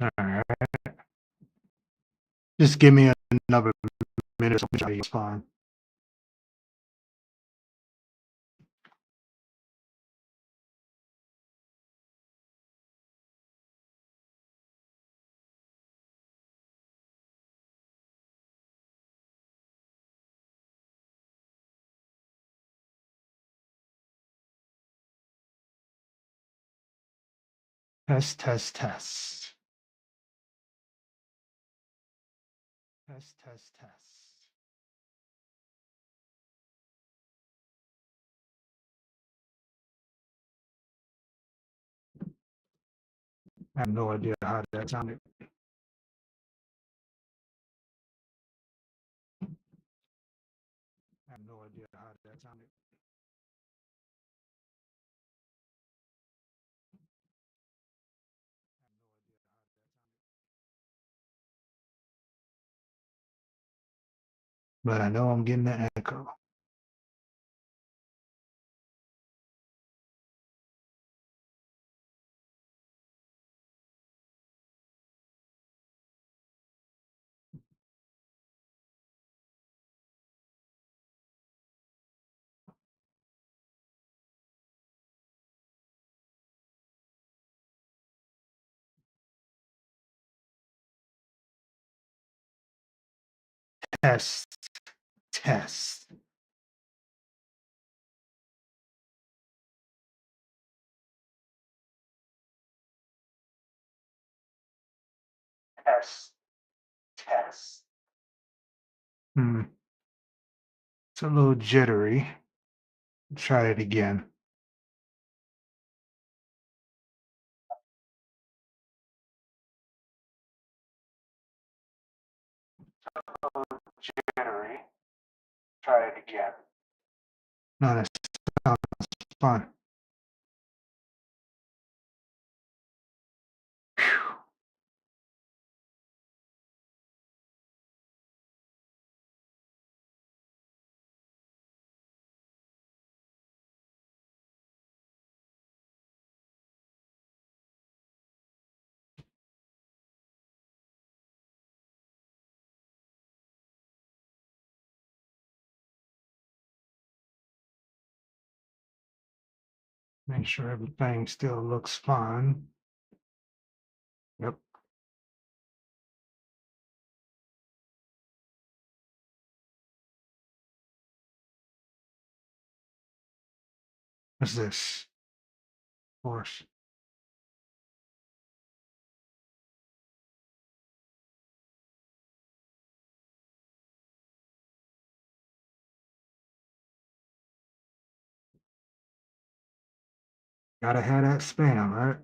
All right. Just give me another minute or so. It's fine. Test, test, test. Test, test, test. I have no idea how that sounded. I have no idea how that sounded. But I know I'm getting the echo. Test, test. Test, test. It's a little jittery. Try it again. Jittery. Try it again. No, that sounds fun. Whew. Make sure everything still looks fine. Yep. What's this? Of course. Gotta have that spam, right?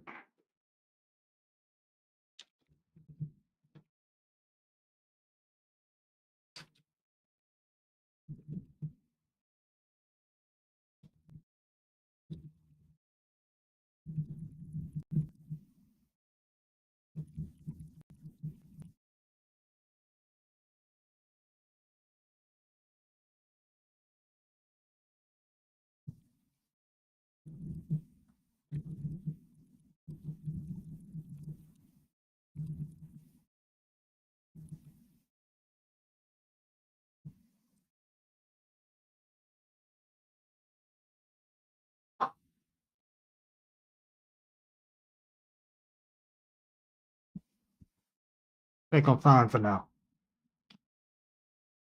Think I'm fine for now.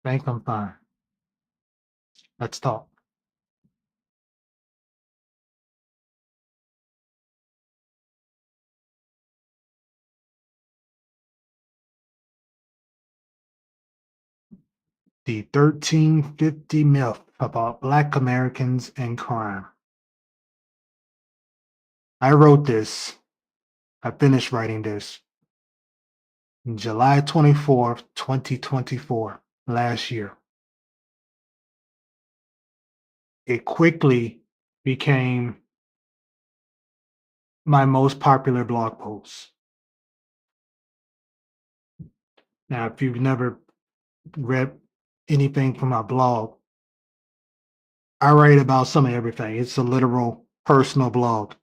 Think I'm fine. Let's talk. The 1350 myth about Black Americans and crime. I wrote this. I finished writing this July 24th, 2024, last year. It quickly became my most popular blog post. Now, if you've never read anything from my blog, I write about some of everything. It's a literal personal blog.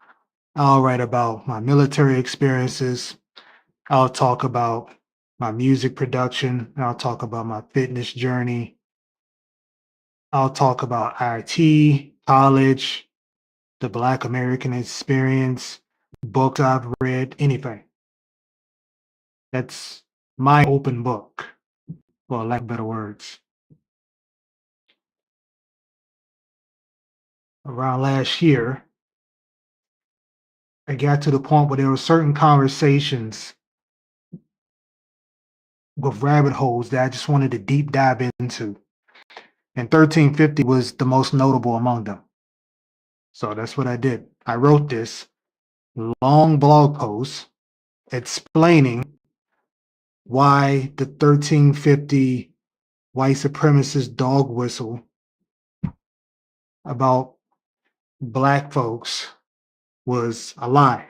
I'll write about my military experiences, I'll talk about my music production. I'll talk about my fitness journey. I'll talk about IT, college, the Black American experience, books I've read, anything. That's my open book, for lack of better words. Around last year, I got to the point where there were certain conversations with rabbit holes that I just wanted to deep dive into. And 1350 was the most notable among them. So that's what I did. I wrote this long blog post explaining why the 1350 white supremacist dog whistle about black folks was a lie.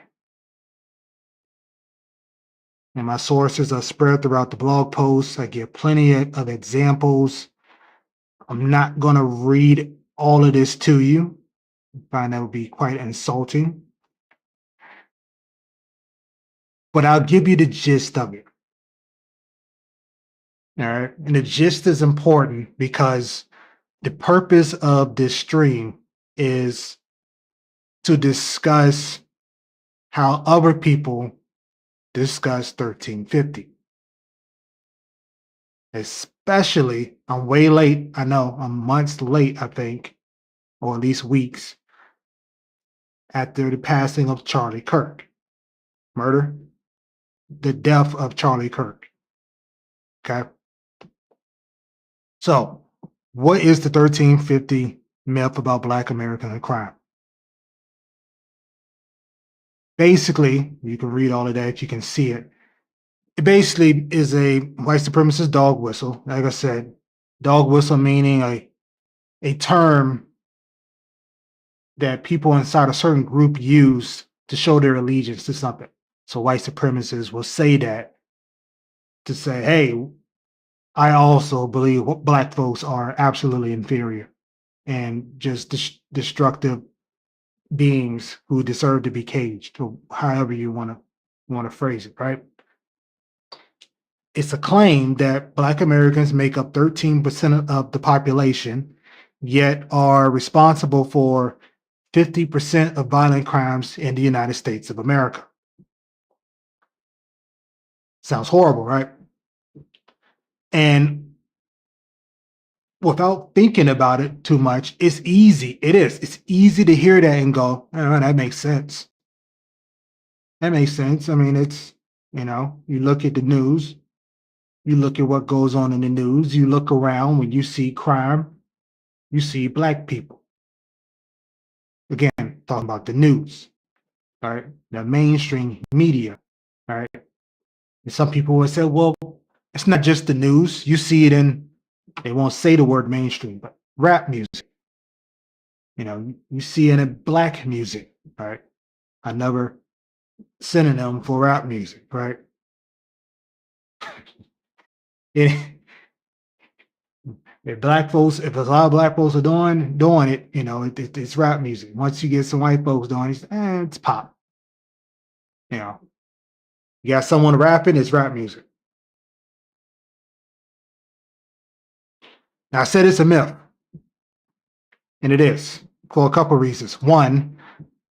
And my sources are spread throughout the blog post. I give plenty of examples. I'm not going to read all of this to you. I find that would be quite insulting. But I'll give you the gist of it. All right. And the gist is important because the purpose of this stream is to discuss how other people discuss 1350. Especially, I'm way late. I know I'm months late, I think, or at least weeks after the passing of Charlie Kirk. Murder, the death of Charlie Kirk. Okay. So, what is the 1350 myth about Black American crime? Basically, you can read all of that, you can see it. It basically is a white supremacist dog whistle. Like I said, dog whistle meaning a term that people inside a certain group use to show their allegiance to something. So white supremacists will say that to say, hey, I also believe black folks are absolutely inferior and just destructive beings who deserve to be caged, or however you want to phrase it, right? It's a claim that Black Americans make up 13% of the population, yet are responsible for 50% of violent crimes in the United States of America. Sounds horrible, right? And without thinking about it too much, it's easy. It is. It's easy to hear that and go, oh, that makes sense. That makes sense. I mean, you look at the news, you look at what goes on in the news, you look around when you see crime, you see black people. Again, talking about the news, all right? The mainstream media, all right? And some people will say, well, it's not just the news. You see it in, they won't say the word mainstream, but rap music. You see it in black music, right? Another synonym for rap music, right? It, if a lot of black folks are doing it, it's rap music. Once you get some white folks doing it, it's pop. You know, you got someone rapping, it's rap music. Now I said it's a myth, and it is for a couple of reasons. One,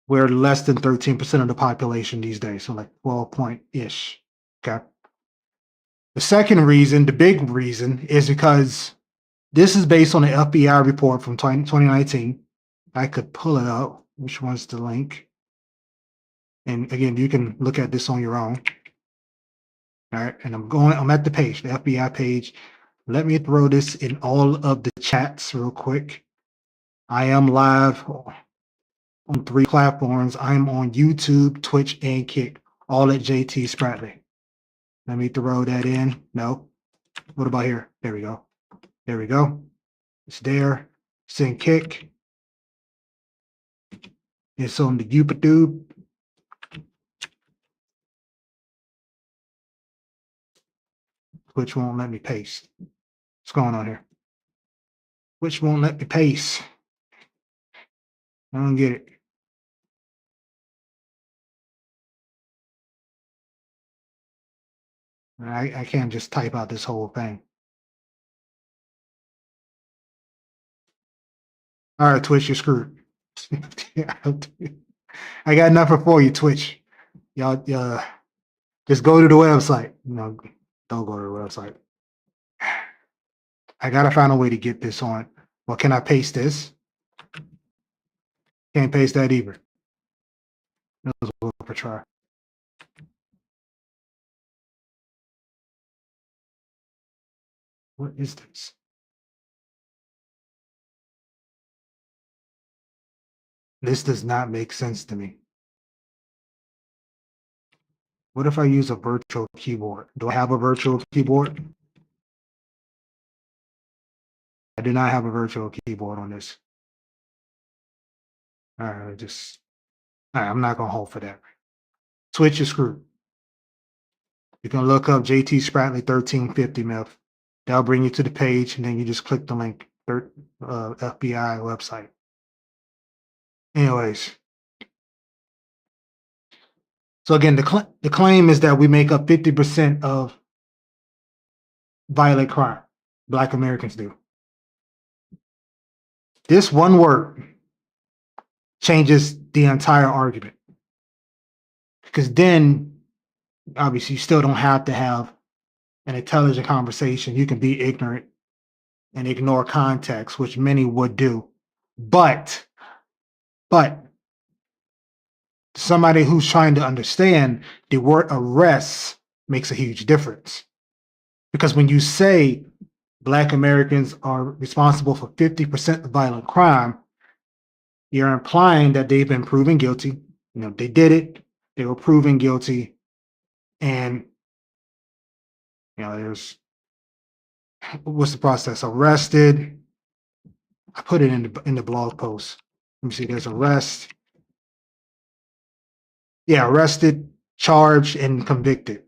we're less than 13% of the population these days, so like 12 point ish. Okay. The second reason, the big reason, is because this is based on the FBI report from 2019. I could pull it up. Which one's the link? And again, you can look at this on your own. All right. And I'm at the page, the FBI page. Let me throw this in all of the chats real quick. I am live on 3 platforms. I'm on YouTube, Twitch, and Kick, all at JT Spratley. Let me throw that in. No. What about here? There we go. There we go. It's there. Send Kick. It's on the YouTube. Which won't let me paste. What's going on here? Which won't let me paste? I don't get it. I can't just type out this whole thing. All right, Twitch, you're screwed. I got nothing for you, Twitch. Y'all, just go to the website. No, don't go to the website. I gotta find a way to get this on. Well, can I paste this? Can't paste that either. That was worth a try. What is this? This does not make sense to me. What if I use a virtual keyboard? Do I have a virtual keyboard? I do not have a virtual keyboard on this. All right, all right, I'm not gonna hold for that. Twitch is screwed. You can look up JT Spratley 1350 meth. That'll bring you to the page, and then you just click the link, FBI website. Anyways, so again, the claim is that we make up 50% of violent crime. Black Americans do. This one word changes the entire argument, because then obviously you still don't have to have an intelligent conversation. You can be ignorant and ignore context, which many would do. But somebody who's trying to understand, the word arrest makes a huge difference. Because when you say Black Americans are responsible for 50% of violent crime, you're implying that they've been proven guilty. You know, they did it, they were proven guilty, and there's what's the process? Arrested. I put it in the blog post. Let me see. There's arrest. Yeah, arrested, charged, and convicted.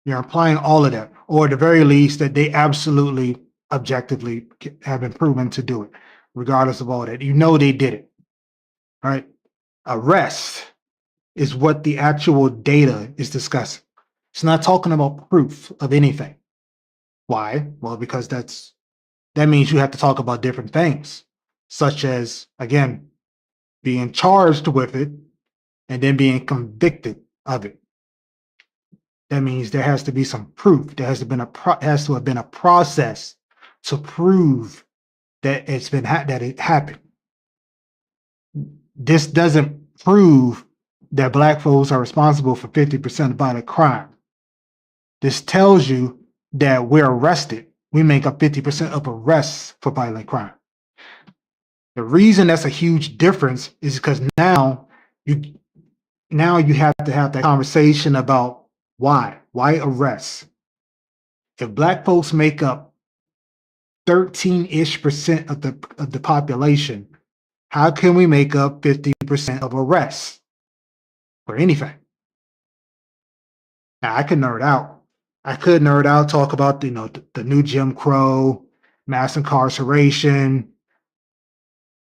You're implying all of that, or at the very least, that they absolutely, objectively have been proven to do it, regardless of all that. You know they did it, right? Arrest is what the actual data is discussing. It's not talking about proof of anything. Why? Well, because that means you have to talk about different things, such as, again, being charged with it and then being convicted of it. That means there has to be some proof. There has to have been a process to prove that that it happened. This doesn't prove that Black folks are responsible for 50% of violent crime. This tells you that we're arrested. We make up 50% of arrests for violent crime. The reason that's a huge difference is because now you have to have that conversation about why arrests. If Black folks make up 13-ish% of the population, how can we make up 50% of arrests for anything? Now I could nerd out. Talk about the new Jim Crow, mass incarceration,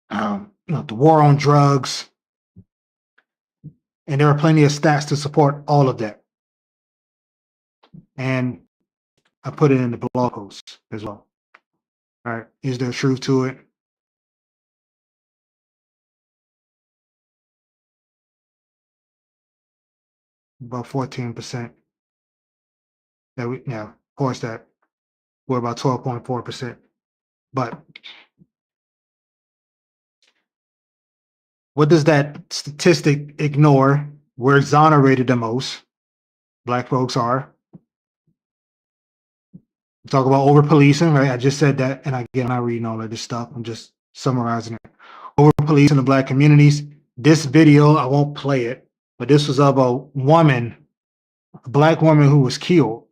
the war on drugs, and there are plenty of stats to support all of that. And I put it in the blog post as well. All right, is there truth to it? About 14%. Of course, that we're about 12.4%. But what does that statistic ignore? We're exonerated the most. Black folks are. Talk about over policing, right? I just said that, and again, I'm not reading all of this stuff. I'm just summarizing it. Over policing the Black communities. This video, I won't play it, but this was of a woman, a Black woman who was killed.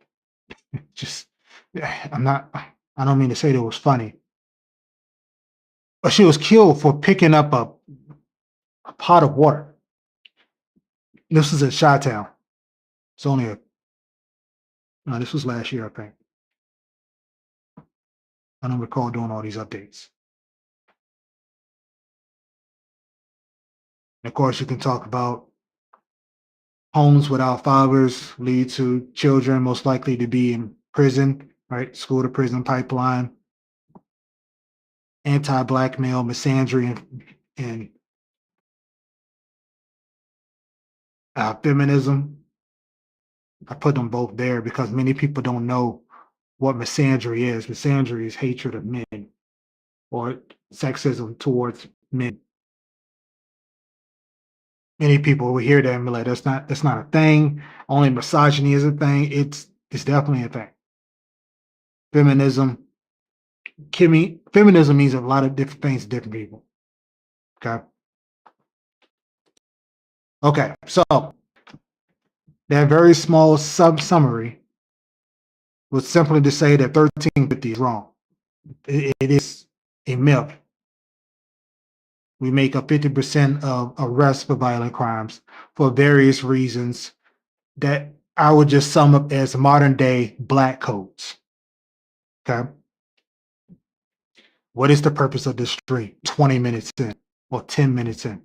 I don't mean to say that it was funny, but she was killed for picking up a pot of water. This was in Chi-Town. It's only this was last year, I think. I don't recall doing all these updates. And of course, you can talk about Homes without fathers lead to children most likely to be in prison, right? School to prison pipeline, anti-blackmail, misandry, and feminism. I put them both there because many people don't know what misandry is. Misandry is hatred of men or sexism towards men. Many people will hear that and be like, that's not a thing. Only misogyny is a thing. It's definitely a thing. Feminism, Kimmy, feminism means a lot of different things to different people. Okay. Okay. So that very small summary was simply to say that 1350 is wrong. It is a myth. We make up 50% of arrests for violent crimes for various reasons that I would just sum up as modern day black codes. Okay. What is the purpose of this stream? 20 minutes in or 10 minutes in?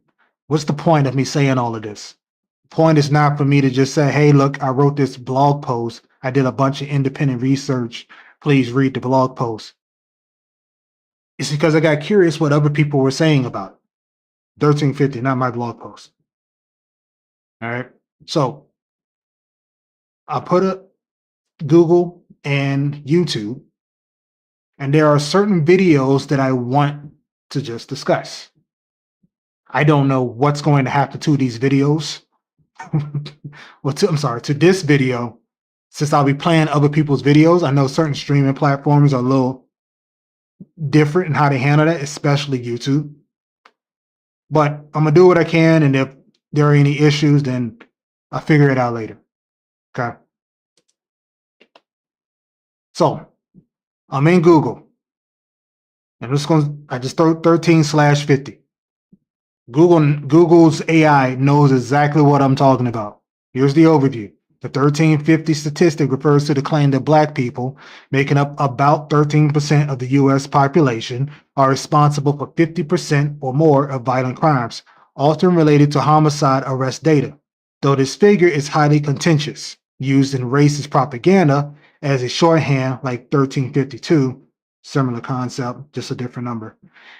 What's the point of me saying all of this? The point is not for me to just say, hey, look, I wrote this blog post. I did a bunch of independent research. Please read the blog post. It's because I got curious what other people were saying about it. 1350, not my blog post. All right. So I put a Google and YouTube, and there are certain videos that I want to just discuss. I don't know what's going to happen to these videos. To this video, since I'll be playing other people's videos. I know certain streaming platforms are a little different in how they handle that, especially YouTube. But I'm gonna do what I can, and if there are any issues, then I'll figure it out later. Okay. So I'm in Google. And I just throw 13/50. Google's AI knows exactly what I'm talking about. Here's the overview. The 1350 statistic refers to the claim that Black people, making up about 13% of the US population, are responsible for 50% or more of violent crimes, often related to homicide arrest data. Though this figure is highly contentious, used in racist propaganda as a shorthand like 1352, similar concept, just a different number,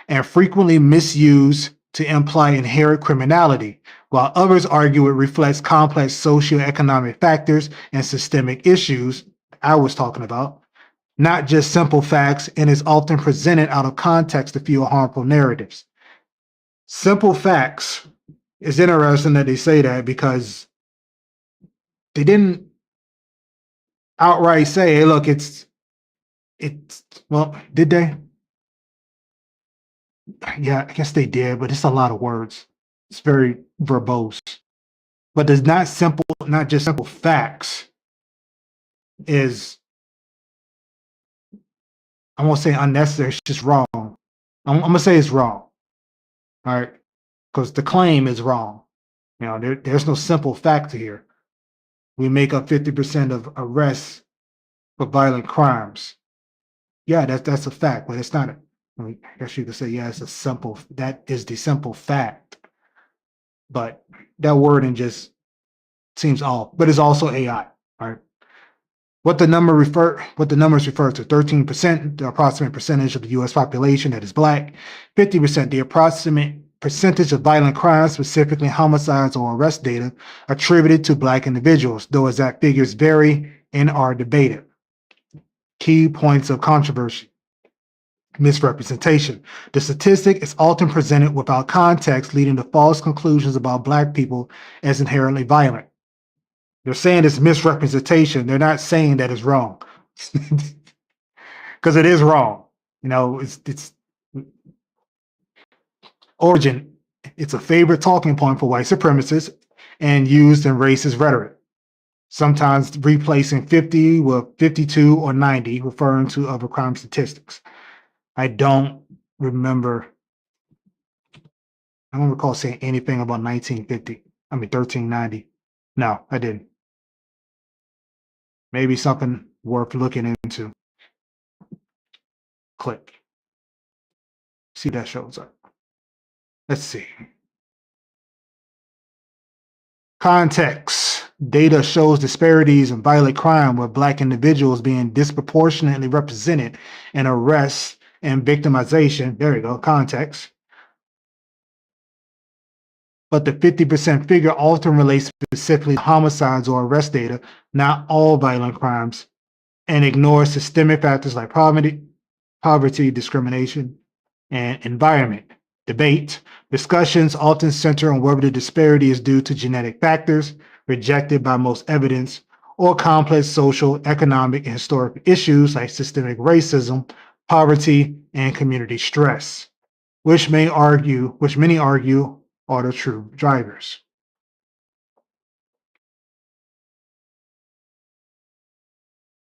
and frequently misused to imply inherent criminality, while others argue it reflects complex socioeconomic factors and systemic issues I was talking about, not just simple facts, and is often presented out of context to fuel harmful narratives. Simple facts. It's interesting that they say that because they didn't outright say, hey, look, well, did they? Yeah, I guess they did, but it's a lot of words. It's very verbose. But there's not just simple facts, is, I won't say unnecessary, it's just wrong. I'm gonna say it's wrong. All right. Because the claim is wrong. You know, there's no simple fact here. We make up 50% of arrests for violent crimes. Yeah, that's a fact, but it's not I guess you could say, yeah, that is the simple fact. But that wording just seems off. But it's also AI. All right. What the numbers refer to: 13%, the approximate percentage of the U.S. population that is Black; 50%, the approximate percentage of violent crimes, specifically homicides or arrest data, attributed to Black individuals, though exact figures vary and are debated. Key points of controversy: misrepresentation. The statistic is often presented without context, leading to false conclusions about Black people as inherently violent. They're saying it's misrepresentation. They're not saying that it's wrong. Because it is wrong. You know, it's origin. It's a favorite talking point for white supremacists and used in racist rhetoric, sometimes replacing 50 with 52 or 90, referring to other crime statistics. I don't recall saying anything about 1390. No, I didn't. Maybe something worth looking into. Click. See if that shows up. Let's see. Context. data shows disparities in violent crime with Black individuals being disproportionately represented in arrests and victimization. There we go, context. But the 50% figure often relates specifically to homicides or arrest data, not all violent crimes, and ignores systemic factors like poverty, discrimination, and environment. Debate. Discussions often center on whether the disparity is due to genetic factors rejected by most evidence or complex social, economic, and historic issues like systemic racism, poverty, and community stress, which many argue are the true drivers.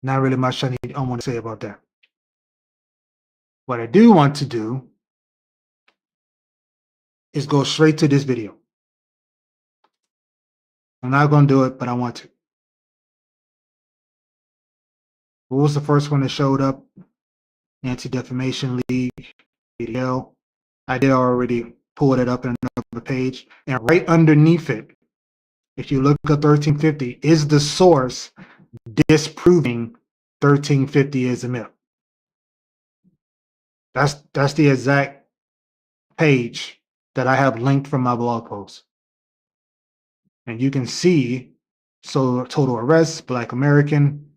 Not really much I want to say about that. What I do want to do is go straight to this video. I'm not going to do it, but I want to. What was the first one that showed up? Anti-Defamation League, ADL. I did already pull it up in another page. And right underneath it, if you look at 1350, is the source disproving 1350 is a myth. That's the exact page that I have linked from my blog post. And you can see, so total arrests, Black American,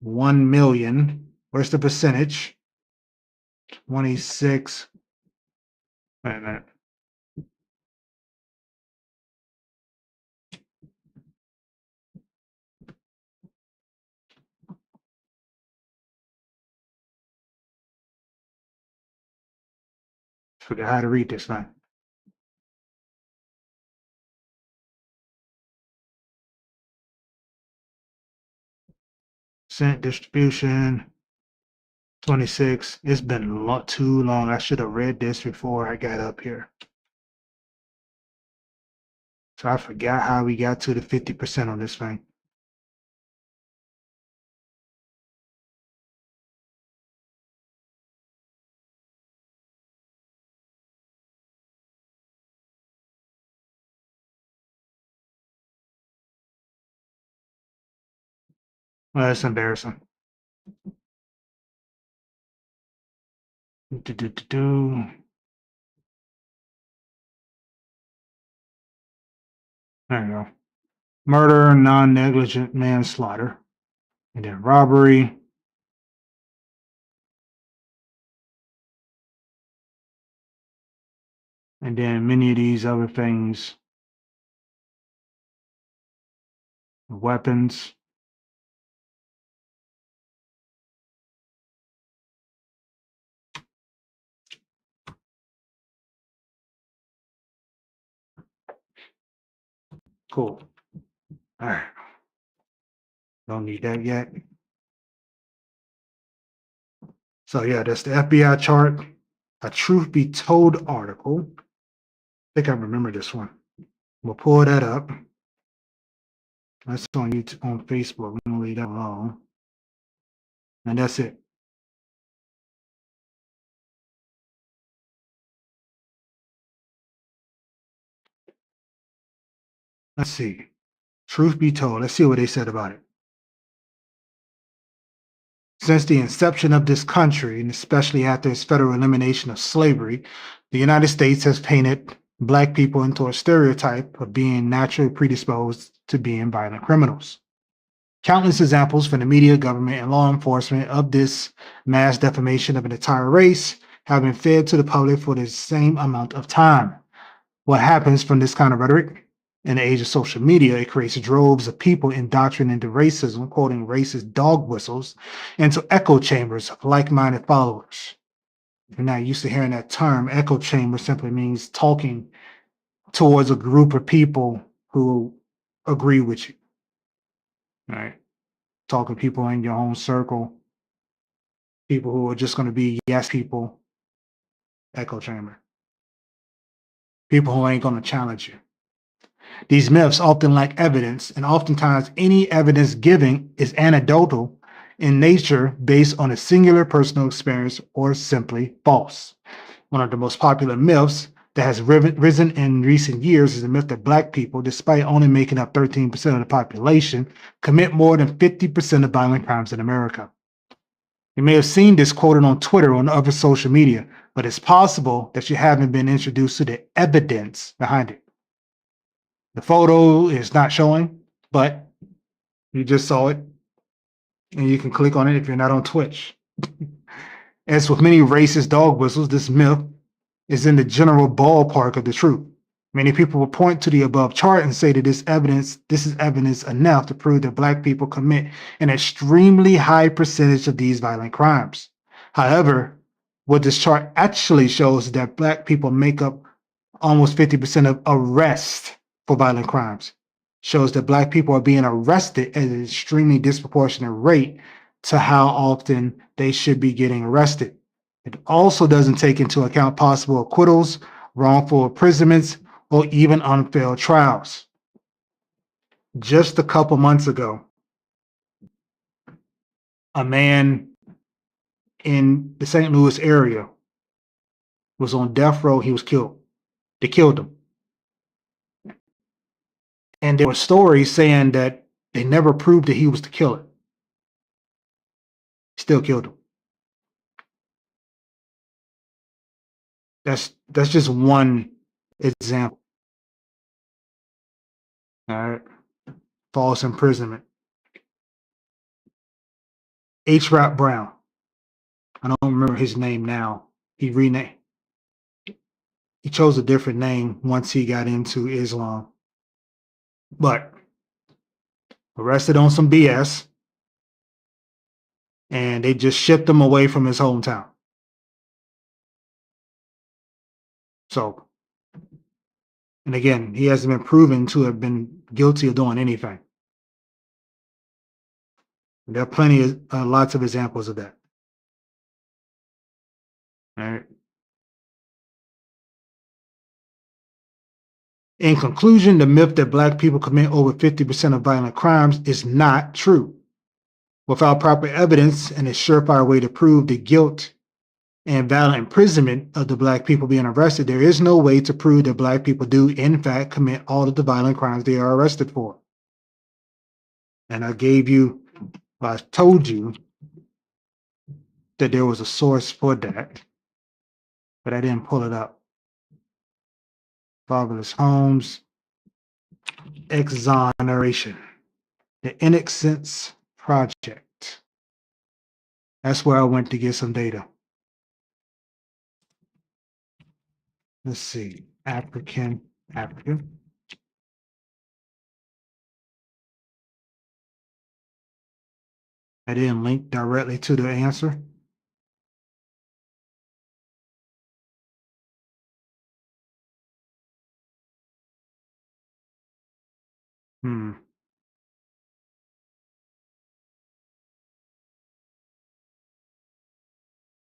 1 million. Where's the percentage? 26. Wait a minute. Forget how to read this thing. Percent distribution, 26. It's been too long. I should have read this before I got up here. So I forgot how we got to the 50% on this thing. Well, that's embarrassing. There you go. Murder, non-negligent manslaughter, and then robbery. And then many of these other things. Weapons. Cool. All right. Don't need that yet. So yeah, that's the FBI chart. A Truth Be Told article. I think I remember this one. We'll pull that up. That's on YouTube, on Facebook. We'll leave that alone. And that's it. Let's see. Truth be told, let's see what they said about it. Since the inception of this country, and especially after its federal elimination of slavery, the United States has painted Black people into a stereotype of being naturally predisposed to being violent criminals. Countless examples from the media, government, and law enforcement of this mass defamation of an entire race have been fed to the public for the same amount of time. What happens from this kind of rhetoric? In the age of social media, it creates droves of people indoctrinated into racism, quoting racist dog whistles, into echo chambers of like-minded followers. If you're not used to hearing that term, echo chamber simply means talking towards a group of people who agree with you. Right? Talking people in your own circle, people who are just going to be yes people, echo chamber. People who ain't going to challenge you. These myths often lack evidence, and oftentimes any evidence given is anecdotal in nature based on a singular personal experience or simply false. One of the most popular myths that has risen in recent years is the myth that Black people, despite only making up 13% of the population, commit more than 50% of violent crimes in America. You may have seen this quoted on Twitter or on other social media, but it's possible that you haven't been introduced to the evidence behind it. The photo is not showing, but you just saw it, and you can click on it if you're not on Twitch. As with many racist dog whistles, this myth is in the general ballpark of the truth. Many people will point to the above chart and say that this is evidence enough to prove that Black people commit an extremely high percentage of these violent crimes. However, what this chart actually shows is that Black people make up almost 50% of arrests for violent crimes. Shows that Black people are being arrested at an extremely disproportionate rate to how often they should be getting arrested. It also doesn't take into account possible acquittals, wrongful imprisonments, or even unfair trials. Just a couple months ago, a man in the St. Louis area was on death row. He was killed. They killed him. And there were stories saying that they never proved that he was the killer. Still killed him. That's just one example. All right. False imprisonment. H. Rap Brown. I don't remember his name now. He renamed. He chose a different name once he got into Islam. But arrested on some BS. And they just shipped him away from his hometown. So, and again, he hasn't been proven to have been guilty of doing anything. There are plenty of lots of examples of that. All right. In conclusion, the myth that Black people commit over 50% of violent crimes is not true. Without proper evidence and a surefire way to prove the guilt and violent imprisonment of the Black people being arrested, there is no way to prove that Black people do, in fact, commit all of the violent crimes they are arrested for. And I told you that there was a source for that, but I didn't pull it up. Fatherless Homes, Exoneration, the Innocence Project. That's where I went to get some data. Let's see, African. I didn't link directly to the answer.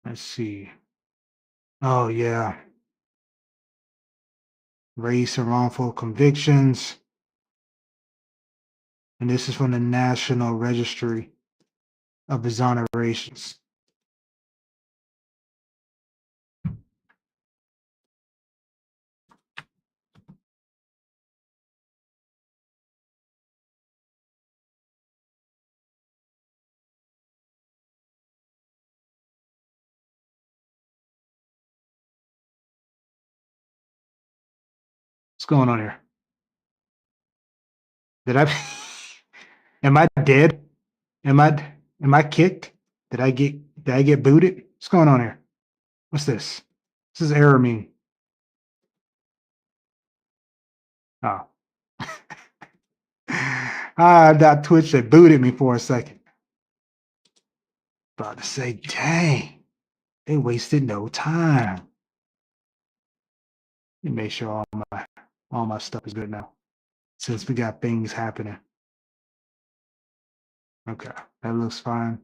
Let's see. Oh, yeah. Race and wrongful convictions. And this is from the National Registry of Exonerations. What's going on here? Am I dead? Am I kicked? Did I get booted? What's going on here? What's this? This is error mean. Oh. That Twitch that booted me for a second. About to say, dang, they wasted no time. Let me make sure all my stuff is good now, since we got things happening. Okay, that looks fine.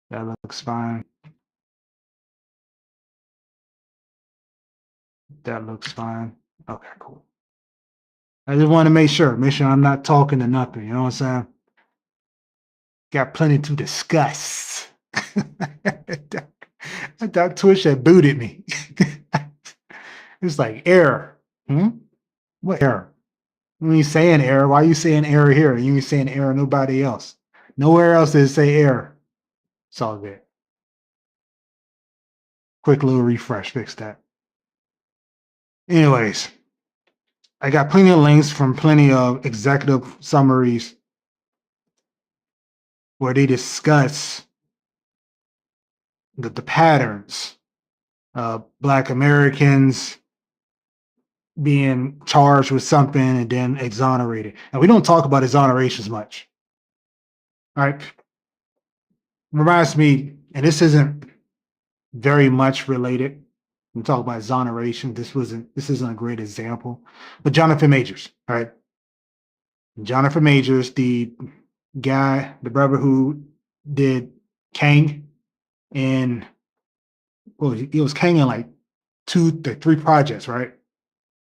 That looks fine. That looks fine. Okay, cool. I just want to make sure I'm not talking to nothing. You know what I'm saying? Got plenty to discuss. I thought Twitch had booted me. It's like error. Hmm? What error? When you saying error, why are you saying error here? You ain't saying error nobody else. Nowhere else does it say error. It's all good. Quick little refresh, fix that. Anyways, I got plenty of links from plenty of executive summaries where they discuss the patterns of Black Americans being charged with something and then exonerated. And we don't talk about exonerations much. All right. Reminds me, and this isn't very much related. We talk about exoneration. This isn't a great example. But Jonathan Majors, all right. Jonathan Majors, the guy, the brother who did Kang in, well, he was Kang in like 3 projects, right?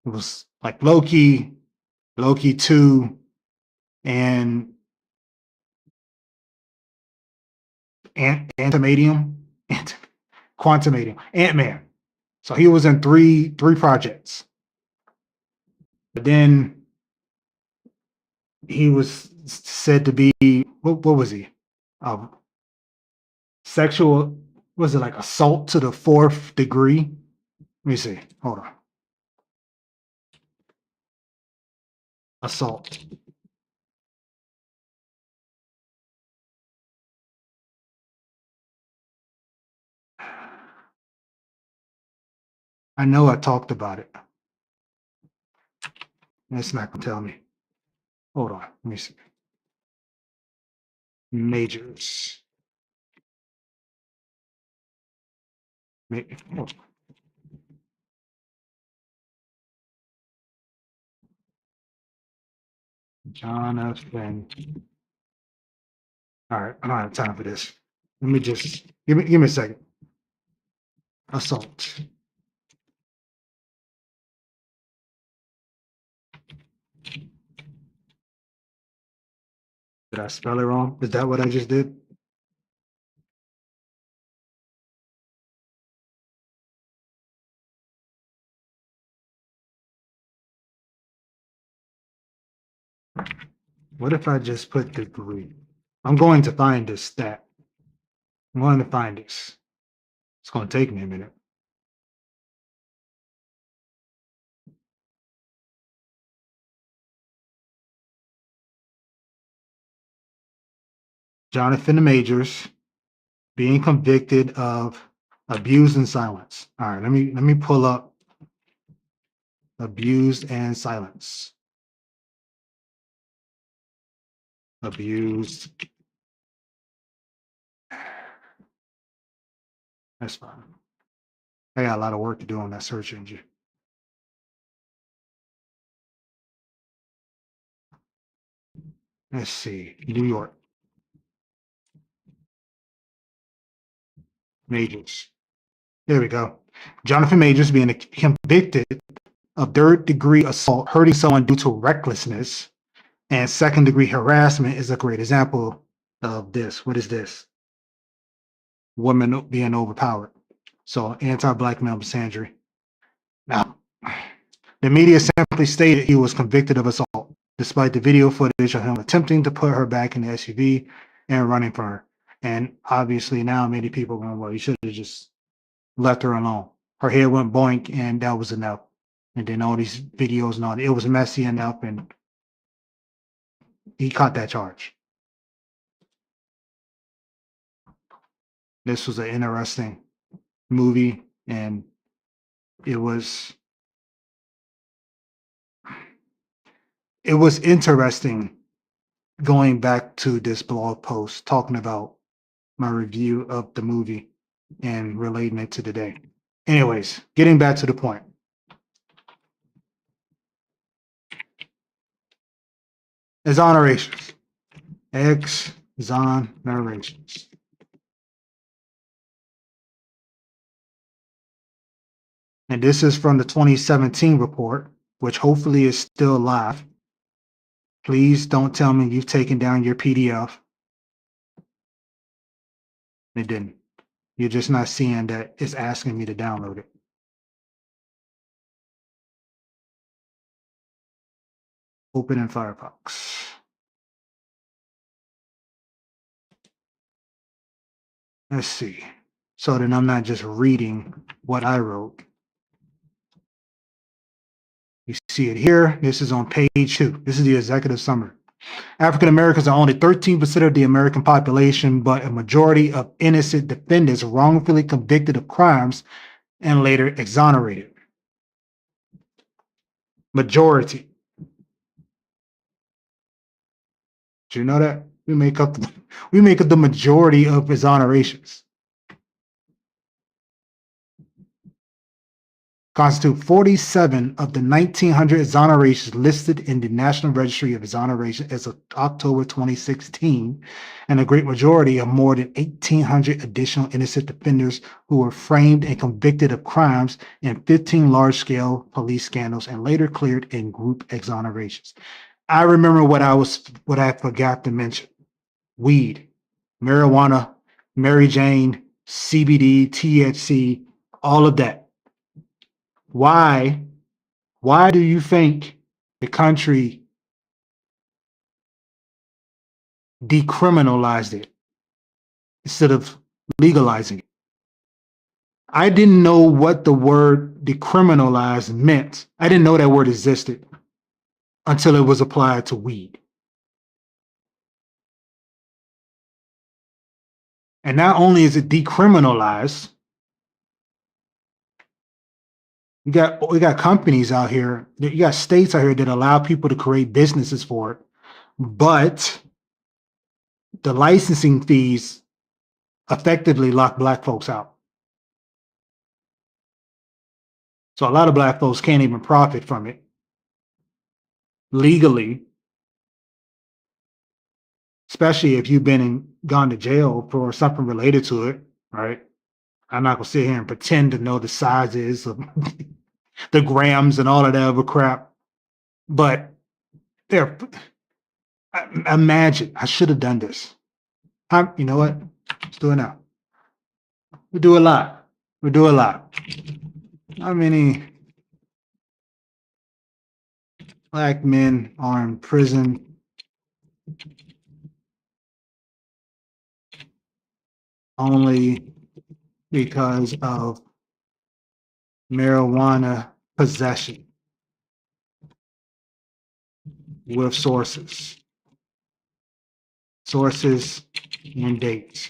It was like Loki, Loki 2, and Antimadium, Quantumadium, Ant-Man. So he was in three projects. But then he was said to be, what was he? Sexual, was it like assault to the 4th degree? Let me see. Hold on. Assault. I know I talked about it. It's not gonna tell me. Hold on. Let me see. Majors. Oh. Jonathan. All right, I don't have time for this. Let me just give me a second. Assault. Did I spell it wrong? Is that what I just did? What if I just put degree? I'm going to find this stat. I'm going to find this. It's going to take me a minute. Jonathan Majors being convicted of abuse and silence. All right, let me pull up abused and silence. Abused. That's fine. I got a lot of work to do on that search engine. Let's see, New York. Majors. There we go. Jonathan Majors being convicted of 3rd-degree assault, hurting someone due to recklessness, and 2nd-degree harassment is a great example of this. What is this? Women being overpowered. So anti-Black male misandry. Now, the media simply stated he was convicted of assault, despite the video footage of him attempting to put her back in the SUV and running from her. And obviously now many people are going, well, you should have just left her alone. Her head went boink and that was enough. And then all these videos and all, it was messy enough and he caught that charge. This was an interesting movie and it was interesting going back to this blog post talking about my review of the movie and relating it to today. Anyways, getting back to the point. Exonerations. Exonerations. And this is from the 2017 report, which hopefully is still live. Please don't tell me you've taken down your PDF. It didn't. You're just not seeing that it's asking me to download it. Open in Firefox. Let's see. So then I'm not just reading what I wrote. You see it here. This is on page 2. This is the executive summary. African Americans are only 13% of the American population, but a majority of innocent defendants wrongfully convicted of crimes and later exonerated. Majority. Do you know that? We make up the majority of exonerations. Constitute 47 of the 1,900 exonerations listed in the National Registry of Exoneration as of October 2016, and a great majority of more than 1,800 additional innocent defenders who were framed and convicted of crimes in 15 large-scale police scandals and later cleared in group exonerations. I remember what I forgot to mention. Weed, marijuana, Mary Jane, CBD, THC, all of that. Why do you think the country decriminalized it instead of legalizing it? I didn't know what the word decriminalized meant. I didn't know that word existed until it was applied to weed. And not only is it decriminalized, we got companies out here, you got states out here that allow people to create businesses for it, but the licensing fees effectively lock Black folks out. So a lot of Black folks can't even profit from it legally, especially if you've been gone to jail for something related to it, right? I'm not gonna sit here and pretend to know the sizes of the grams and all of that other crap, but there. Imagine I should have done this. You know what? Let's do it now. We do a lot. We do a lot. How many Black men are in prison only because of marijuana possession with sources and dates?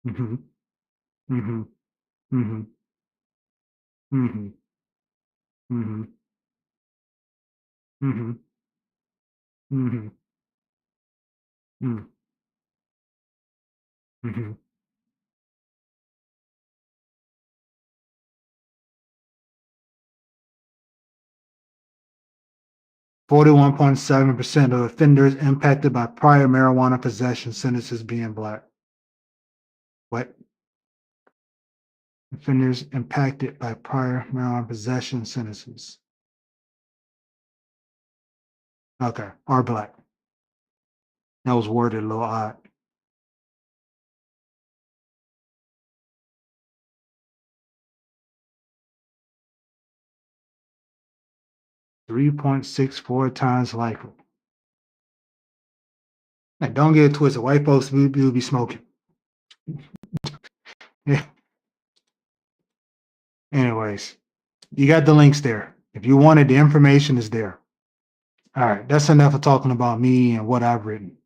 Mm-hmm. Mm-hmm. Mm-hmm. Mm-hmm. Mm-hmm. Mm-hmm. Mm-hmm. Mm-hmm. 41.7% of offenders impacted by prior marijuana possession sentences being Black. What? Offenders impacted by prior marijuana possession sentences. Okay, are Black. That was worded a little odd. 3.64 times likely. And don't get it twisted. White folks will be smoking. Yeah. Anyways, you got the links there. If you wanted, the information is there. All right, that's enough of talking about me and what I've written.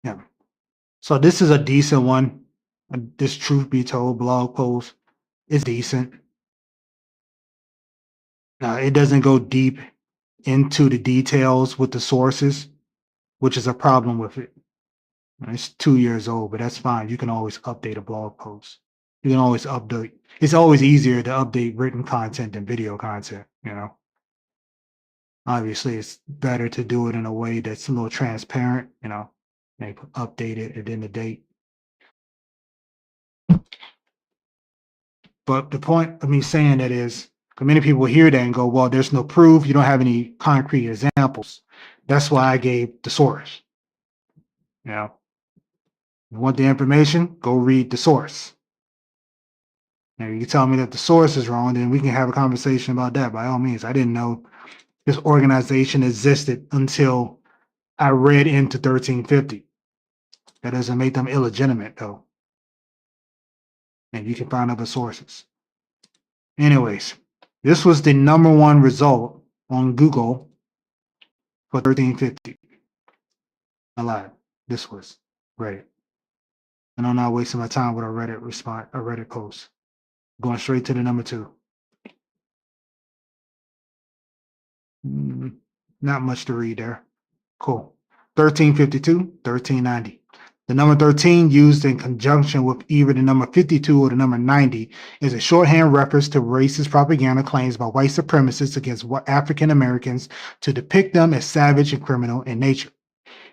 Yeah. So this is a decent one. This Truth Be Told blog post is decent. Now, it doesn't go deep into the details with the sources, which is a problem with it. It's 2 years old, but that's fine. You can always update a blog post. You can always update. It's always easier to update written content than video content, you know? Obviously, it's better to do it in a way that's a little transparent, you know, maybe update it and then the date. But the point of me saying that is, Many people hear that and go, well, there's no proof. You don't have any concrete examples. That's why I gave the source. You know, you want the information, go read the source. Now, you can tell me that the source is wrong, then we can have a conversation about that. By all means, I didn't know this organization existed until I read into 1350. That doesn't make them illegitimate, though. And you can find other sources. Anyways, this was the #1 result on Google for 1350. I lied. This was Reddit. And I'm not wasting my time with a Reddit response, a Reddit post. Going straight to the #2. Not much to read there. Cool. 1352, 1390. The number 13 used in conjunction with either the number 52 or the number 90 is a shorthand reference to racist propaganda claims by white supremacists against African Americans to depict them as savage and criminal in nature.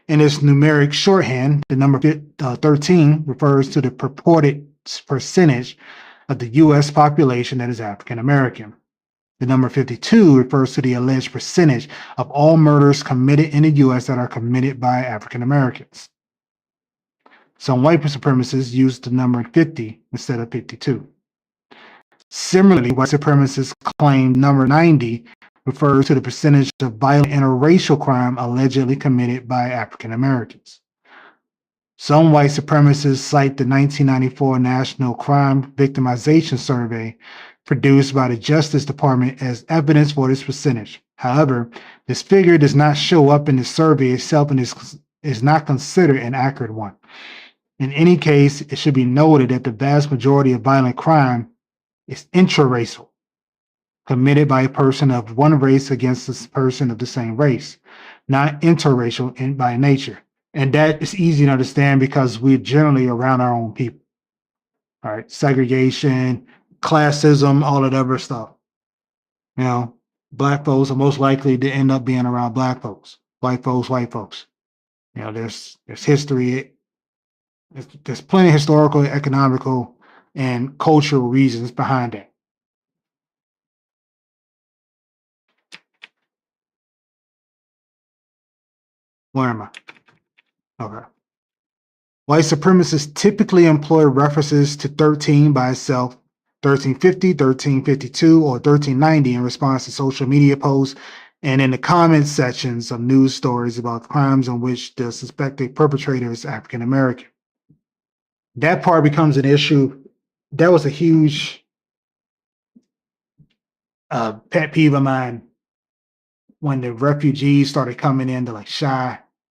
In its numeric shorthand, the number 13 refers to the purported percentage of the U.S. population that is African American. The number 52 refers to the alleged percentage of all murders committed in the U.S. that are committed by African Americans. Some white supremacists use the number 50 instead of 52. Similarly, white supremacists claim number 90 refers to the percentage of violent interracial crime allegedly committed by African Americans. Some white supremacists cite the 1994 National Crime Victimization Survey produced by the Justice Department as evidence for this percentage. However, this figure does not show up in the survey itself and is not considered an accurate one. In any case, it should be noted that the vast majority of violent crime is intraracial, committed by a person of one race against a person of the same race, not interracial by nature. And that is easy to understand because we're generally around our own people. All right, segregation, classism, all of that other stuff. You know, black folks are most likely to end up being around black folks, white folks. You know, there's history. There's plenty of historical, economical, and cultural reasons behind that. Where am I? Okay. White supremacists typically employ references to 13 by itself, 1350, 1352, or 1390 in response to social media posts and in the comment sections of news stories about crimes in which the suspected perpetrator is African American. That part becomes an issue. That was a huge pet peeve of mine when the refugees started coming into like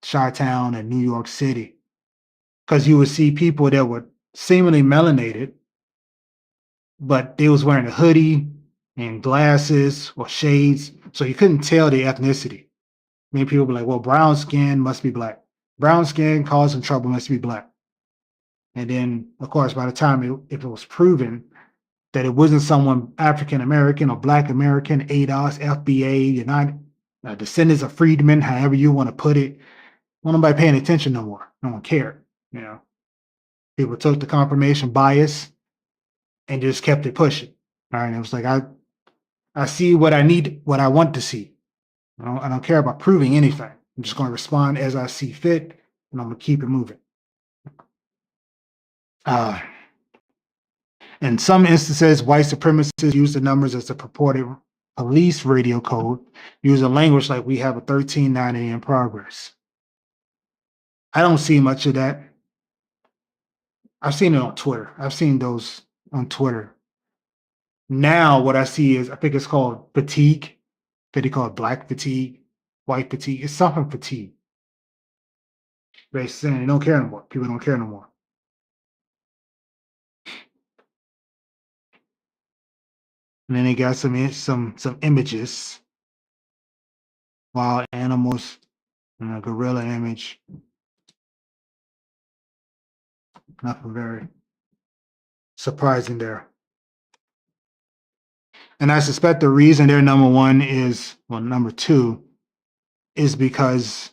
Chi-Town and New York City, because you would see people that were seemingly melanated, but they was wearing a hoodie and glasses or shades, so you couldn't tell the ethnicity. Many people were like, well, brown skin must be black. Brown skin causing trouble must be black. And then, of course, by the time if it was proven that it wasn't someone African American or Black American, ADOS, FBA, you're not descendants of freedmen, however you want to put it, well, nobody paying attention no more. No one cared. You know, people took the confirmation bias and just kept it pushing. All right, and it was like I see what I need, what I want to see. I don't care about proving anything. I'm just going to respond as I see fit, and I'm going to keep it moving. In some instances, white supremacists use the numbers as a purported police radio code, using language like we have a 1390 in progress. I don't see much of that. I've seen it on Twitter. I've seen those on Twitter. Now what I see is, I think it's called fatigue. They call it black fatigue, white fatigue. It's something fatigue. They're saying they don't care no more. People don't care no more. And then they got some images, wild animals, and a gorilla image. Nothing very surprising there. And I suspect the reason they're #1 is, well, #2 is because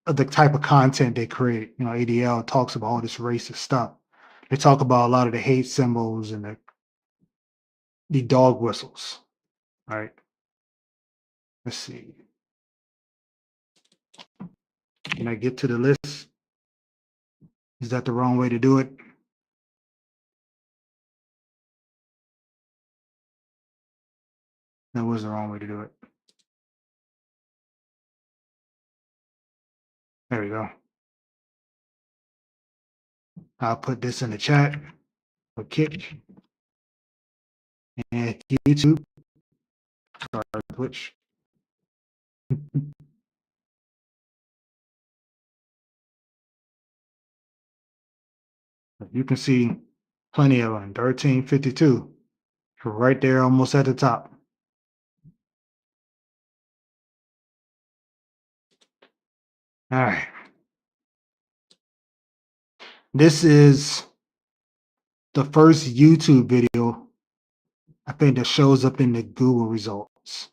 of the type of content they create. You know, ADL talks about all this racist stuff. They talk about a lot of the hate symbols and the dog whistles. All right. Let's see. Can I get to the list? Is that the wrong way to do it? That was the wrong way to do it. There we go. I'll put this in the chat for Kick and YouTube. Sorry, Twitch. You can see plenty of them. 1352. Right there, almost at the top. All right. This is the first YouTube video, I think, that shows up in the Google results.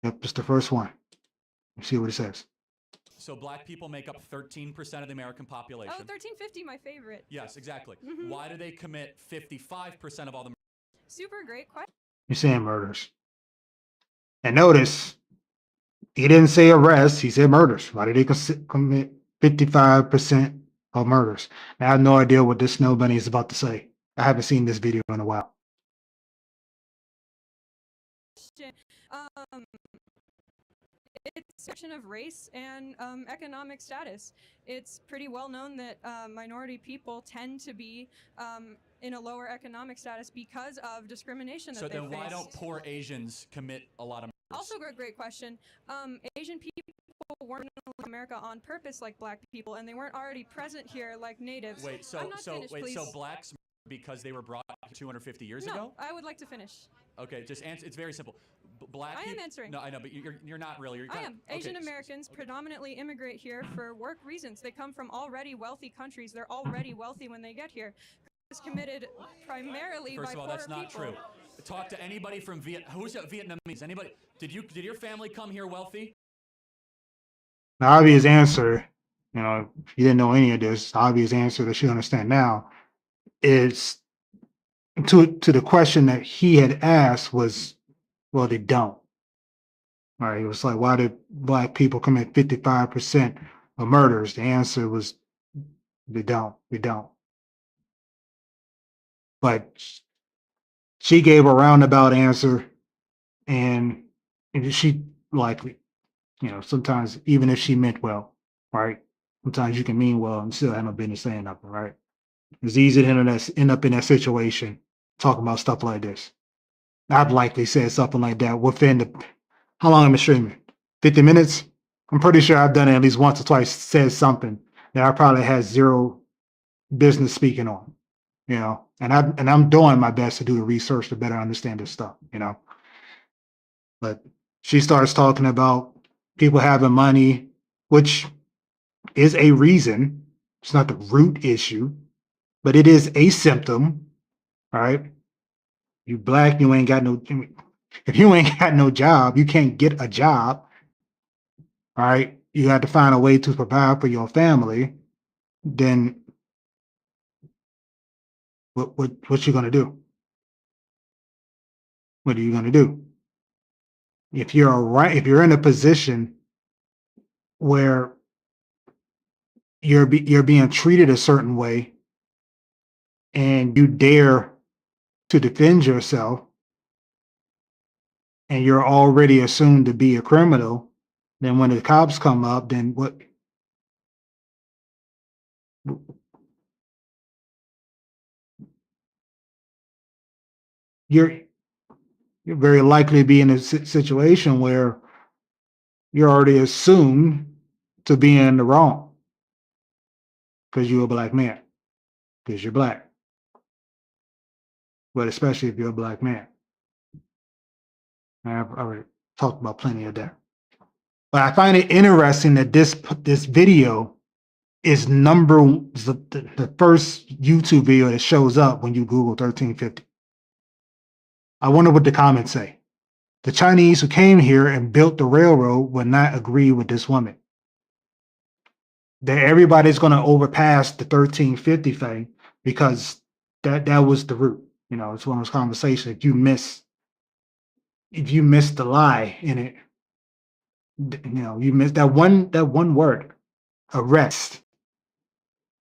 Yep, it's the first one. Let's see what it says. So black people make up 13% of the American population. Oh, 1350, my favorite. Yes, exactly. Mhm. Why do they commit 55% of all the Super great question. You're saying murders. And notice, he didn't say arrests, he said murders. Why did they commit 55% of murders? Now, I have no idea what this snow bunny is about to say. I haven't seen this video in a while. It's a question of race and economic status. It's pretty well known that minority people tend to be in a lower economic status because of discrimination that So they then why face. don't poor Asians commit a lot of murders? Also a great question. Asian people weren't in America on purpose like black people, and they weren't already present here like natives. Wait, I'm not finished, please. so blacks because they were brought 250 years No, ago? I would like to finish. Okay, just answer. It's very simple. Black I am peop- answering. No, I know, but you're not really. You're I kinda- am. okay, Asian Americans predominantly immigrate here for work reasons. They come from already wealthy countries. They're already wealthy when they get here. It's committed primarily First by of all, poor that's not people. true. Talk to anybody from who's Vietnamese? Anybody? Did your family come here wealthy? The obvious answer, you know, if you didn't know any of this, the obvious answer that you understand now is to the question that he had asked was, well, they don't. All right, it was like, why did black people commit 55% of murders? The answer was, they don't. They don't. But she gave a roundabout answer, and she likely, you know, sometimes even if she meant well, right? Sometimes you can mean well and still have no business saying nothing, right? It's easy to end up in that situation talking about stuff like this. I've likely said something like that within the, how long am I streaming? 50 minutes? I'm pretty sure I've done it at least once or twice, said something that I probably had zero business speaking on, you know, and I'm doing my best to do the research to better understand this stuff, you know. But she starts talking about people having money, which is a reason. It's not the root issue, but it is a symptom, right? You black, you ain't got no, if you ain't got no job, you can't get a job, right? You have to find a way to provide for your family. Then what you gonna do? What are you gonna do? If you're in a position where you're being treated a certain way and you dare to defend yourself and you're already assumed to be a criminal, then when the cops come up, then what? You're very likely to be in a situation where you're already assumed to be in the wrong because you're a black man, because you're black, but especially if you're a black man. I've already talked about plenty of that. But I find it interesting that this video is the first YouTube video that shows up when you Google 1350. I wonder what the comments say. The Chinese who came here and built the railroad would not agree with this woman. That everybody's going to overpass the 1350 thing because that was the root. You know, it's one of those conversations. If you miss if you miss the lie in it, you miss that one word, arrest,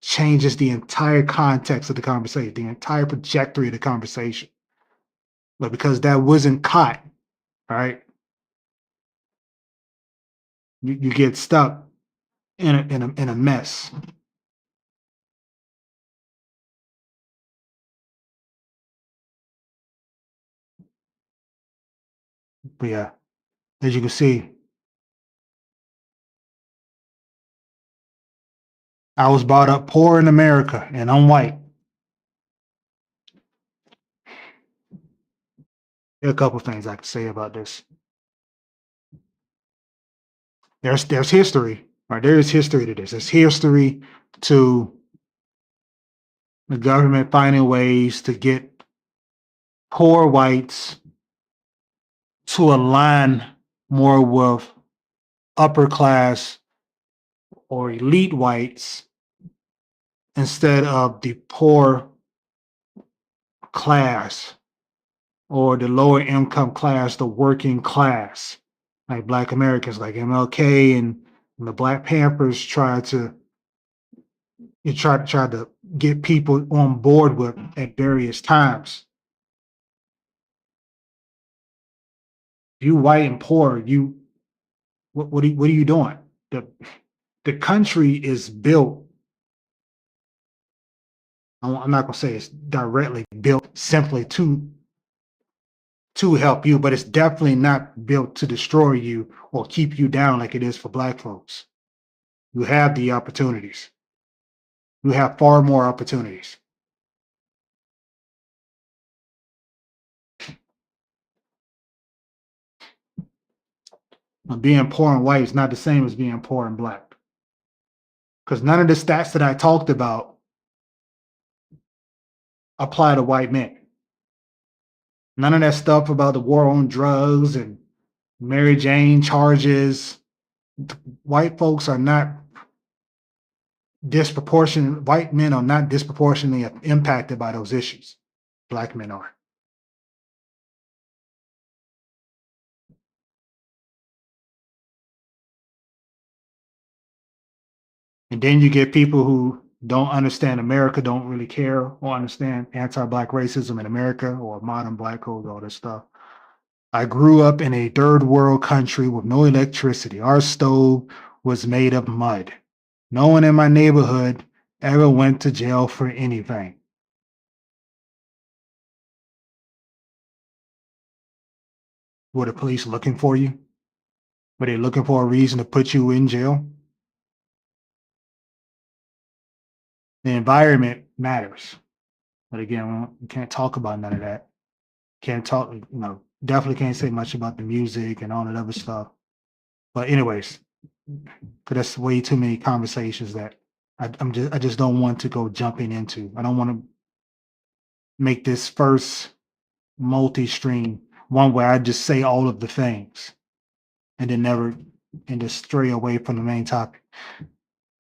changes the entire context of the conversation, the entire trajectory of the conversation. But because that wasn't caught, right, you get stuck in a mess. But yeah, as you can see, I was brought up poor in America, and I'm white. There are a couple things I can say about this. There's history, right? There is history to this. There's history to the government finding ways to get poor whites to align more with upper class or elite whites instead of the poor class or the lower income class, the working class, like Black Americans, like MLK and the Black Panthers tried to get people on board with at various times. You white and poor, what are you doing? The country is built. I'm not gonna say it's directly built simply to help you, but it's definitely not built to destroy you or keep you down like it is for Black folks. You have the opportunities. You have far more opportunities. But being poor and white is not the same as being poor and Black. Because none of the stats that I talked about apply to white men. None of that stuff about the war on drugs and Mary Jane charges. White folks are not disproportionate. White men are not disproportionately impacted by those issues. Black men are. And then you get people who don't understand America, don't really care or understand anti-Black racism in America or modern Black code, all this stuff. I grew up in a third world country with no electricity. Our stove was made of mud. No one in my neighborhood ever went to jail for anything. Were the police looking for you? Were they looking for a reason to put you in jail? The environment matters. But again, we can't talk about none of that. Can't talk, definitely can't say much about the music and all that other stuff. But anyways, because that's way too many conversations that I just don't want to go jumping into. I don't want to make this first multi-stream one where I just say all of the things and then never and just stray away from the main topic.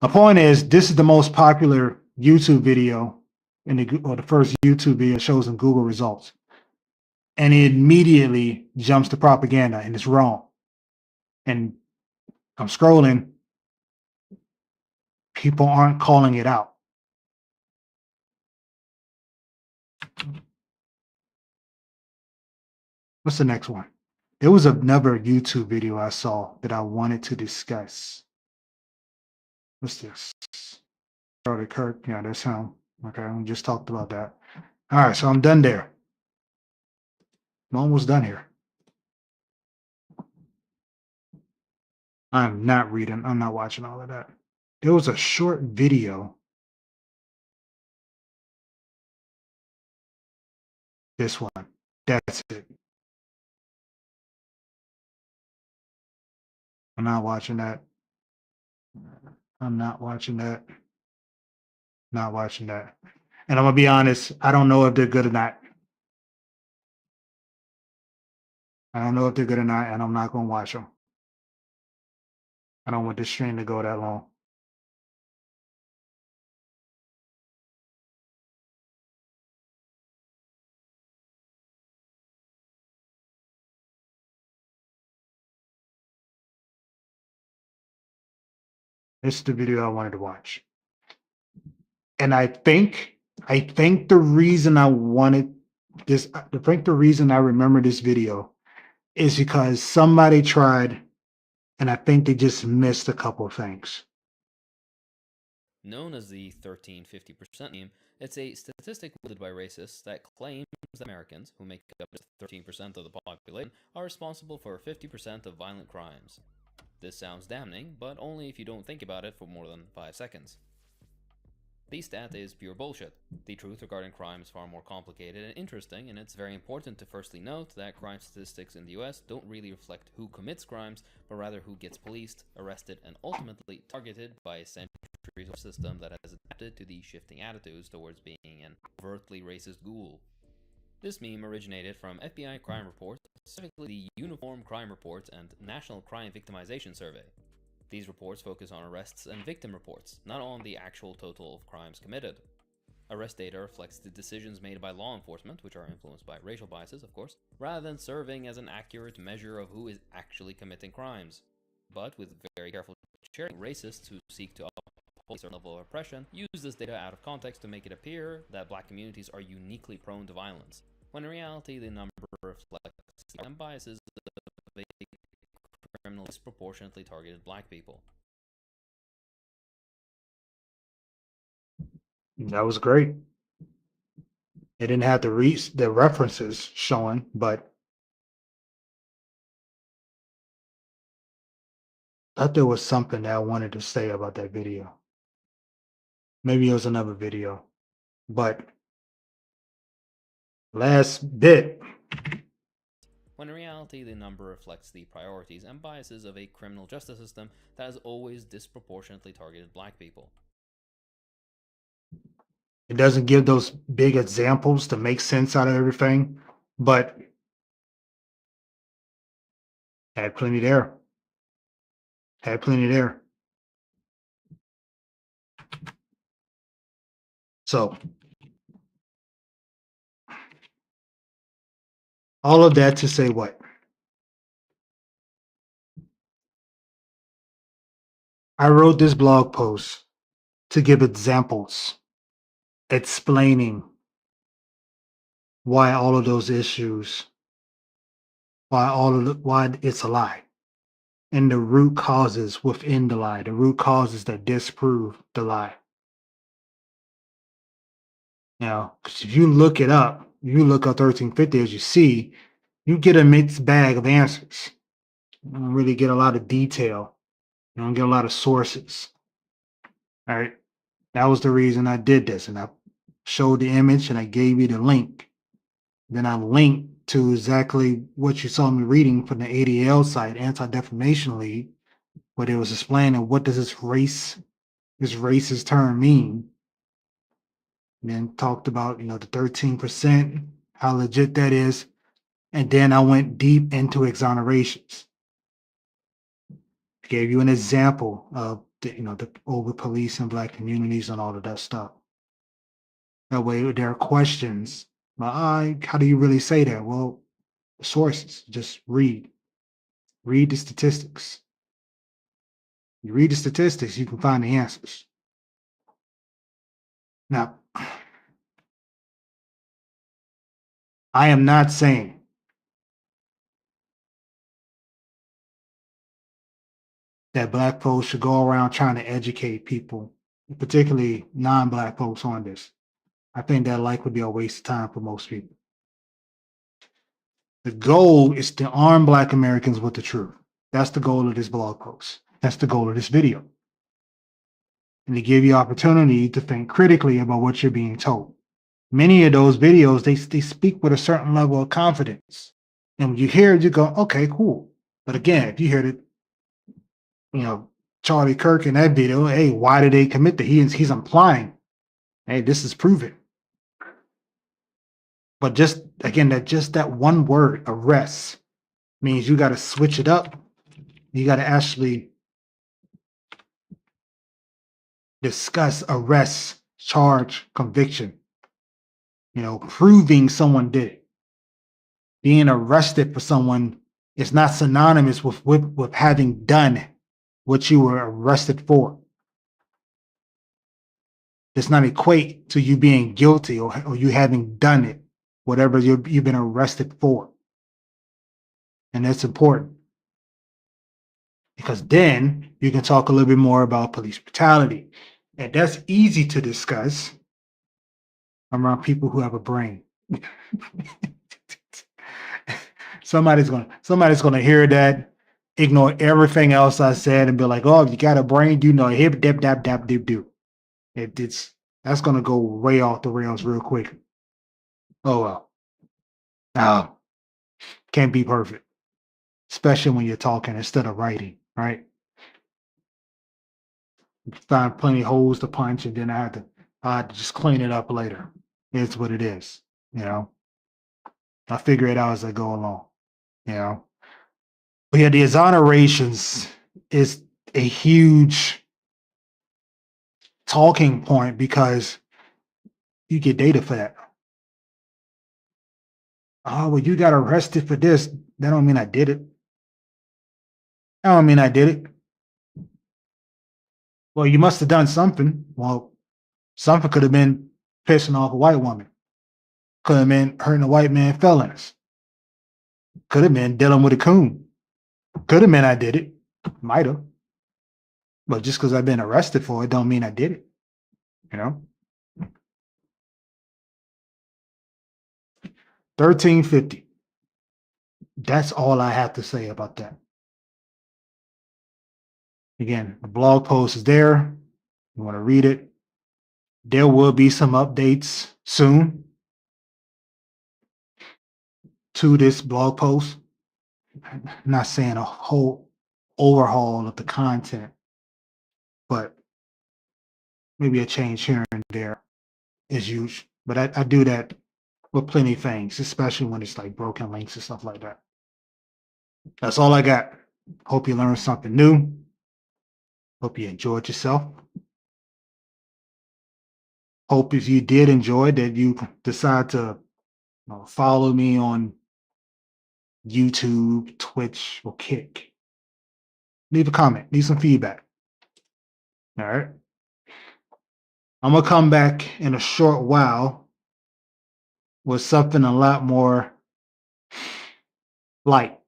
The point is, this is the most popular YouTube video the first YouTube video shows in Google results. And it immediately jumps to propaganda and it's wrong. And I'm scrolling, people aren't calling it out. What's the next one? There was another YouTube video I saw that I wanted to discuss. What's this? Charlie Kirk. Yeah, that's him. Okay, we just talked about that. All right, so I'm done there. I'm almost done here. I'm not reading. I'm not watching all of that. There was a short video. This one. That's it. I'm not watching that. I'm not watching that. Not watching that. And I'm gonna be honest, I don't know if they're good or not. I don't know if they're good or not, and I'm not gonna watch them. I don't want this stream to go that long. This is the video I wanted to watch. And I think the reason I wanted this, I think the reason I remember this video is because somebody tried, and I think they just missed a couple of things. Known as the 1350% meme, it's a statistic wielded by racists that claims that Americans, who make up just 13% of the population, are responsible for 50% of violent crimes. This sounds damning, but only if you don't think about it for more than 5 seconds. The stat is pure bullshit. The truth regarding crime is far more complicated and interesting, and it's very important to firstly note that crime statistics in the US don't really reflect who commits crimes, but rather who gets policed, arrested, and ultimately targeted by a centuries of system that has adapted to the shifting attitudes towards being an overtly racist ghoul. This meme originated from FBI crime reports, specifically the Uniform Crime Report and National Crime Victimization Survey. These reports focus on arrests and victim reports, not on the actual total of crimes committed. Arrest data reflects the decisions made by law enforcement, which are influenced by racial biases, of course, rather than serving as an accurate measure of who is actually committing crimes. But with very careful sharing, racists who seek to uphold a certain level of oppression use this data out of context to make it appear that black communities are uniquely prone to violence, when in reality the number reflects the biases of a criminal disproportionately targeted black people. That was great. It didn't have the references showing, but I thought there was something that I wanted to say about that video. Maybe it was another video, but last bit. When in reality, the number reflects the priorities and biases of a criminal justice system that has always disproportionately targeted black people. It doesn't give those big examples to make sense out of everything, but had plenty there. Had plenty there. So, all of that to say what? I wrote this blog post to give examples explaining why all of those issues, why it's a lie, and the root causes within the lie, the root causes that disprove the lie. Now, 'cause if you look it up, you look up 1350, as you see, you get a mixed bag of answers. You don't really get a lot of detail. You don't get a lot of sources. All right. That was the reason I did this. And I showed the image and I gave you the link. Then I linked to exactly what you saw me reading from the ADL site, Anti-Defamation League, where it was explaining what does this racist term mean. And then talked about, the 13%, how legit that is. And then I went deep into exonerations. Gave you an example of the over police in black communities and all of that stuff. That way there are questions. How do you really say that? Well, the sources, just read. Read the statistics. You read the statistics, you can find the answers. Now, I am not saying that black folks should go around trying to educate people, particularly non-black folks, on this. I think that likely would be a waste of time for most people. The goal is to arm black Americans with the truth. That's the goal of this blog post. That's the goal of this video. And to give you opportunity to think critically about what you're being told. Many of those videos, they speak with a certain level of confidence. And when you hear it, you go, okay, cool. But again, if you hear it, Charlie Kirk in that video, hey, why did they commit that? He's implying, hey, this is proven. But just that one word, arrest, means you got to switch it up. You got to actually discuss arrest, charge, conviction. Proving someone did it. Being arrested for someone is not synonymous with having done what you were arrested for. does not equate to you being guilty or you having done it, whatever you've been arrested for. And that's important because then you can talk a little bit more about police brutality. And that's easy to discuss around people who have a brain. Somebody's gonna hear that, ignore everything else I said, and be like, "Oh, if you got a brain, you know, hip dip dap dap dip do." That's gonna go way off the rails real quick. Oh well. Can't be perfect, especially when you're talking instead of writing, right? Find plenty of holes to punch, and then I have to just clean it up later. It's what it is, you know. I figure it out as I go along, you know. But yeah, the exonerations is a huge talking point because you get data for that. Oh, well, you got arrested for this. That don't mean I did it. That don't mean I did it. Well, you must have done something. Well, something could have been pissing off a white woman. Could have been hurting a white man felons. Could have been dealing with a coon. Could have been I did it. Might have. But just because I've been arrested for it don't mean I did it. You know? 1350. That's all I have to say about that. Again, the blog post is there. You want to read it. There will be some updates soon to this blog post. I'm not saying a whole overhaul of the content, but maybe a change here and there is usual. But I do that with plenty of things, especially when it's like broken links and stuff like that. That's all I got. Hope you learned something new. Hope you enjoyed yourself. Hope if you did enjoy that you decide to follow me on YouTube, Twitch, or Kick. Leave a comment, leave some feedback. All right. I'm gonna come back in a short while with something a lot more light.